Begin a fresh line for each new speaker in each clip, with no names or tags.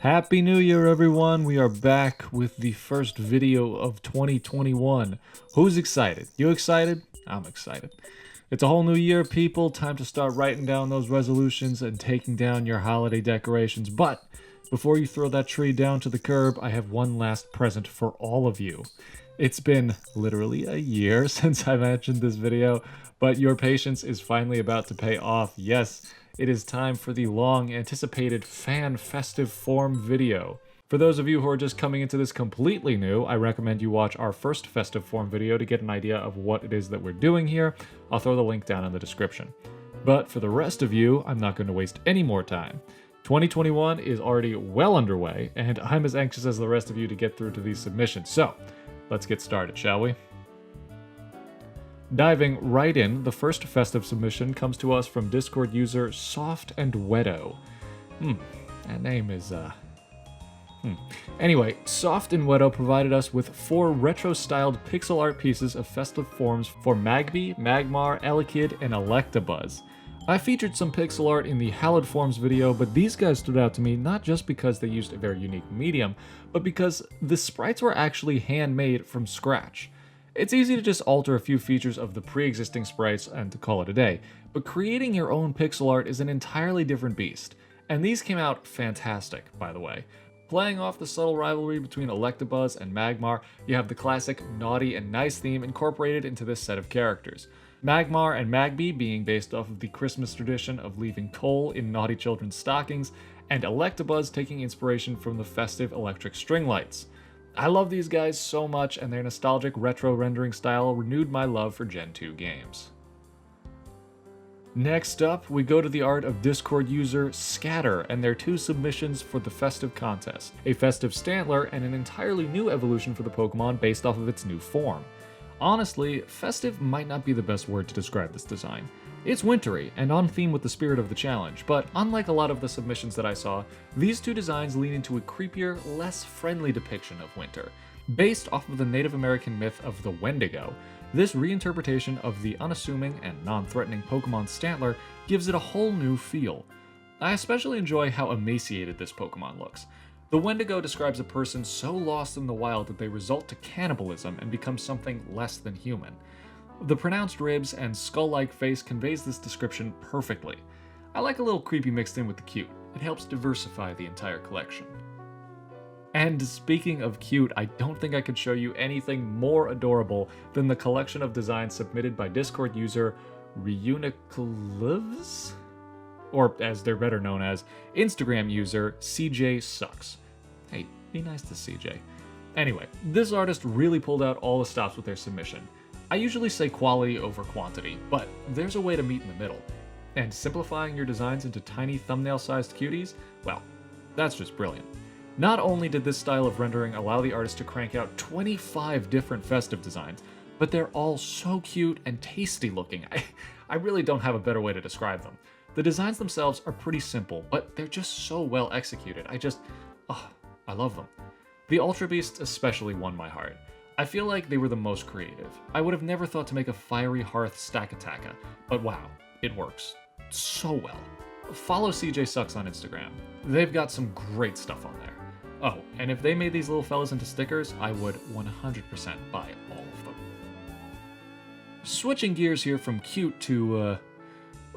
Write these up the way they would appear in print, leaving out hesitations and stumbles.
Happy New Year, everyone! We are back with the first video of 2021. Who's excited? You excited? I'm excited. It's a whole new year, people. Time to start writing down those resolutions and taking down your holiday decorations. But before you throw that tree down to the curb, I have one last present for all of you. It's been literally a year since I mentioned this video, but your patience is finally about to pay off. Yes, it is time for the long-anticipated fan festive form video. For those of you who are just coming into this completely new, I recommend you watch our first festive form video to get an idea of what it is that we're doing here. I'll throw the link down in the description. But for the rest of you, I'm not going to waste any more time. 2021 is already well underway, and I'm as anxious as the rest of you to get through to these submissions. So, let's get started, shall we? Diving right in, the first festive submission comes to us from Discord user SOFTNWETTO. That name is, Anyway, SOFTNWETTO provided us with 4 retro-styled pixel art pieces of festive forms for Magby, Magmar, Elekid, and Electabuzz. I featured some pixel art in the Hallowed Forms video, but these guys stood out to me not just because they used a very unique medium, but because the sprites were actually handmade from scratch. It's easy to just alter a few features of the pre-existing sprites and to call it a day, but creating your own pixel art is an entirely different beast. And these came out fantastic, by the way. Playing off the subtle rivalry between Electabuzz and Magmar, you have the classic naughty and nice theme incorporated into this set of characters. Magmar and Magby being based off of the Christmas tradition of leaving coal in naughty children's stockings, and Electabuzz taking inspiration from the festive electric string lights. I love these guys so much, and their nostalgic retro rendering style renewed my love for Gen 2 games. Next up, we go to the art of Discord user Scatter and their 2 submissions for the Festive contest, a Festive Stantler and an entirely new evolution for the Pokemon based off of its new form. Honestly, festive might not be the best word to describe this design. It's wintry and on theme with the spirit of the challenge, but unlike a lot of the submissions that I saw, these 2 designs lean into a creepier, less friendly depiction of winter. Based off of the Native American myth of the Wendigo, this reinterpretation of the unassuming and non-threatening Pokemon Stantler gives it a whole new feel. I especially enjoy how emaciated this Pokemon looks. The Wendigo describes a person so lost in the wild that they resort to cannibalism and become something less than human. The pronounced ribs and skull-like face conveys this description perfectly. I like a little creepy mixed in with the cute. It helps diversify the entire collection. And speaking of cute, I don't think I could show you anything more adorable than the collection of designs submitted by Discord user Reuniclivs? Or as they're better known as, Instagram user CJ Sucks. Hey, be nice to CJ. Anyway, this artist really pulled out all the stops with their submission. I usually say quality over quantity, but there's a way to meet in the middle. And simplifying your designs into tiny thumbnail-sized cuties? Well, that's just brilliant. Not only did this style of rendering allow the artist to crank out 25 different festive designs, but they're all so cute and tasty looking. I really don't have a better way to describe them. The designs themselves are pretty simple, but they're just so well executed. I love them. The Ultra Beasts especially won my heart. I feel like they were the most creative. I would have never thought to make a fiery hearth Stakataka, but wow, it works so well. Follow CJ Sucks on Instagram. They've got some great stuff on there. Oh, and if they made these little fellas into stickers, I would 100% buy all of them. Switching gears here from cute to,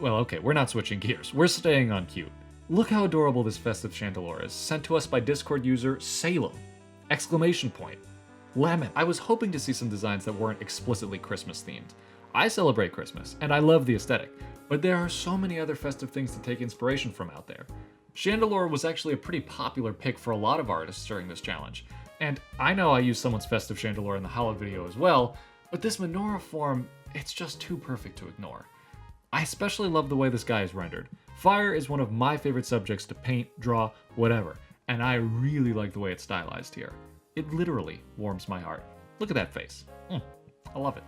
well, okay, we're not switching gears. We're staying on cute. Look how adorable this festive Chandelure is, sent to us by Discord user Salem! Exclamation point. Lemon. I was hoping to see some designs that weren't explicitly Christmas themed. I celebrate Christmas, and I love the aesthetic, but there are so many other festive things to take inspiration from out there. Chandelure was actually a pretty popular pick for a lot of artists during this challenge, and I know I used someone's festive Chandelure in the Hallowed video as well, but this menorah form, it's just too perfect to ignore. I especially love the way this guy is rendered. Fire is one of my favorite subjects to paint, draw, whatever, and I really like the way it's stylized here. It literally warms my heart. Look at that face. I love it.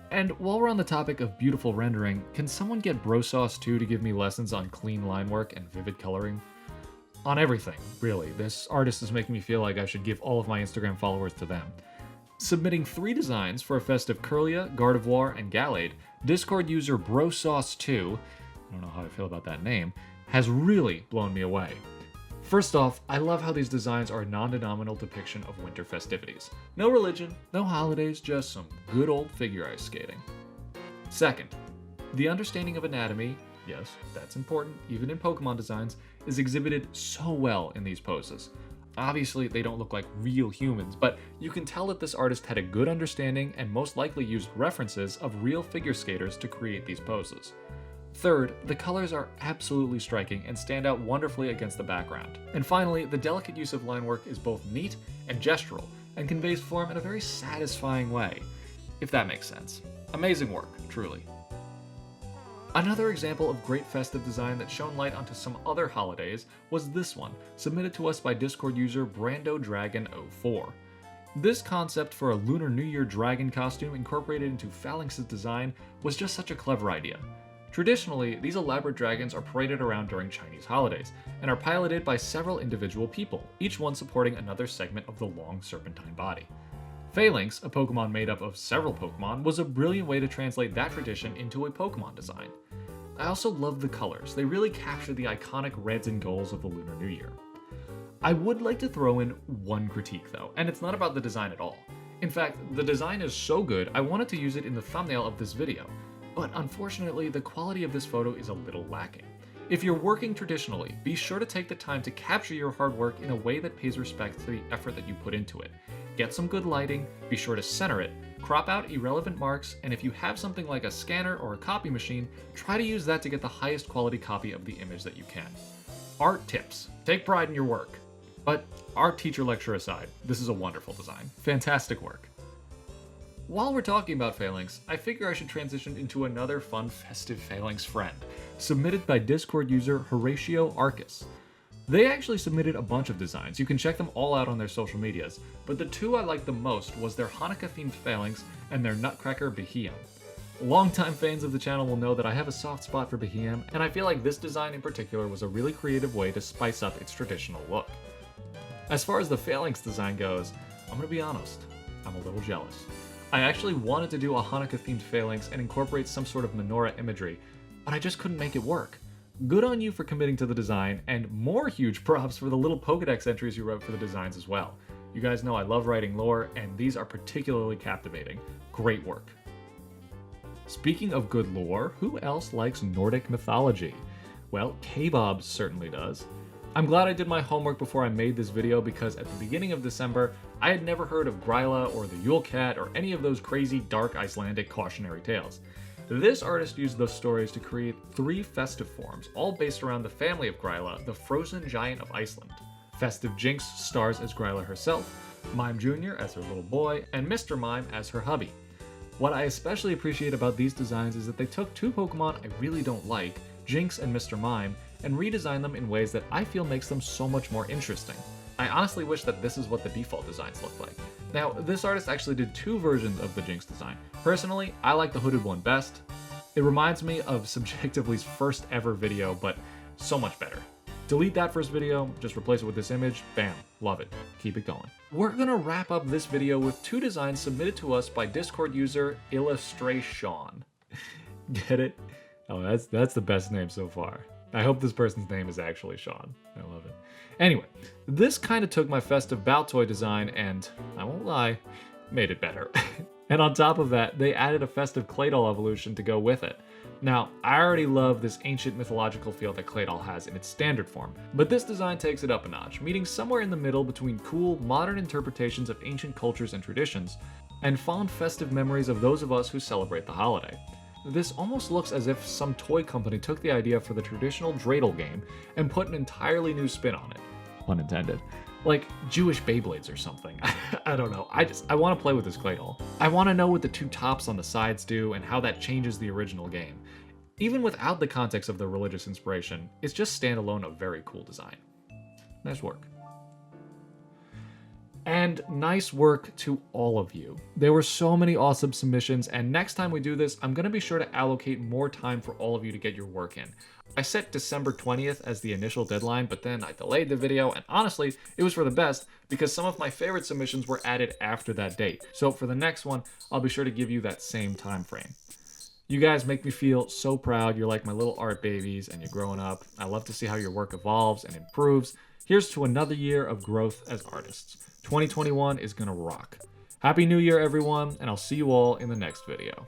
And while we're on the topic of beautiful rendering, can someone get BROSAUCE 2 to give me lessons on clean line work and vivid coloring? On everything, really. This artist is making me feel like I should give all of my Instagram followers to them. Submitting 3 designs for a festive Kirlia, Gardevoir, and Gallade, Discord user BROSAUCE 2, I don't know how I feel about that name, has really blown me away. First off, I love how these designs are a non-denominational depiction of winter festivities. No religion, no holidays, just some good old figure ice skating. Second, the understanding of anatomy, yes, that's important, even in Pokemon designs, is exhibited so well in these poses. Obviously, they don't look like real humans, but you can tell that this artist had a good understanding and most likely used references of real figure skaters to create these poses. Third, the colors are absolutely striking and stand out wonderfully against the background. And finally, the delicate use of line work is both neat and gestural, and conveys form in a very satisfying way, if that makes sense. Amazing work, truly. Another example of great festive design that shone light onto some other holidays was this one, submitted to us by Discord user BrandoDragon04. This concept for a Lunar New Year dragon costume incorporated into Phalanx's design was just such a clever idea. Traditionally, these elaborate dragons are paraded around during Chinese holidays, and are piloted by several individual people, each one supporting another segment of the long serpentine body. Phalanx, a Pokemon made up of several Pokemon, was a brilliant way to translate that tradition into a Pokemon design. I also love the colors, they really capture the iconic reds and golds of the Lunar New Year. I would like to throw in one critique though, and it's not about the design at all. In fact, the design is so good I wanted to use it in the thumbnail of this video. But unfortunately, the quality of this photo is a little lacking. If you're working traditionally, be sure to take the time to capture your hard work in a way that pays respect to the effort that you put into it. Get some good lighting, be sure to center it, crop out irrelevant marks, and if you have something like a scanner or a copy machine, try to use that to get the highest quality copy of the image that you can. Art tips. Take pride in your work. But art teacher lecture aside, this is a wonderful design. Fantastic work. While we're talking about Phalanx, I figure I should transition into another fun festive Phalanx friend, submitted by Discord user HORATIO ARKAS. They actually submitted a bunch of designs, you can check them all out on their social medias, but the two I liked the most was their Hanukkah-themed Phalanx and their Nutcracker Behem. Longtime fans of the channel will know that I have a soft spot for Behem, and I feel like this design in particular was a really creative way to spice up its traditional look. As far as the Phalanx design goes, I'm gonna be honest, I'm a little jealous. I actually wanted to do a Hanukkah-themed Phalanx and incorporate some sort of menorah imagery, but I just couldn't make it work. Good on you for committing to the design, and more huge props for the little Pokedex entries you wrote for the designs as well. You guys know I love writing lore, and these are particularly captivating. Great work. Speaking of good lore, who else likes Nordic mythology? Well, K-Bob certainly does. I'm glad I did my homework before I made this video because at the beginning of December, I had never heard of Gryla or the Yule Cat or any of those crazy dark Icelandic cautionary tales. This artist used those stories to create 3 festive forms, all based around the family of Gryla, the frozen giant of Iceland. Festive Jinx stars as Gryla herself, Mime Jr. as her little boy, and Mr. Mime as her hubby. What I especially appreciate about these designs is that they took 2 Pokemon I really don't like, Jinx and Mr. Mime, and redesign them in ways that I feel makes them so much more interesting. I honestly wish that this is what the default designs look like. Now, this artist actually did 2 versions of the Jinx design. Personally, I like the hooded one best. It reminds me of Subjectively's first ever video, but so much better. Delete that first video, just replace it with this image, bam, love it. Keep it going. We're gonna wrap up this video with 2 designs submitted to us by Discord user ILLUSTRASEAN. Get it? Oh, that's the best name so far. I hope this person's name is actually Sean. I love it. Anyway, this kind of took my festive Baltoy design and, I won't lie, made it better. And on top of that, they added a festive Claydol evolution to go with it. Now, I already love this ancient mythological feel that Claydol has in its standard form, but this design takes it up a notch, meeting somewhere in the middle between cool, modern interpretations of ancient cultures and traditions, and fond festive memories of those of us who celebrate the holiday. This almost looks as if some toy company took the idea for the traditional dreidel game and put an entirely new spin on it. Pun intended. Like Jewish Beyblades or something. I don't know. I want to play with this Claydol. I want to know what the 2 tops on the sides do and how that changes the original game. Even without the context of the religious inspiration, it's just standalone a very cool design. Nice work. And nice work to all of you. There were so many awesome submissions, and next time we do this, I'm gonna be sure to allocate more time for all of you to get your work in. I set December 20th as the initial deadline, but then I delayed the video, and honestly, it was for the best because some of my favorite submissions were added after that date. So for the next one, I'll be sure to give you that same time frame. You guys make me feel so proud. You're like my little art babies and you're growing up. I love to see how your work evolves and improves. Here's to another year of growth as artists. 2021 is gonna rock. Happy New Year, everyone, and I'll see you all in the next video.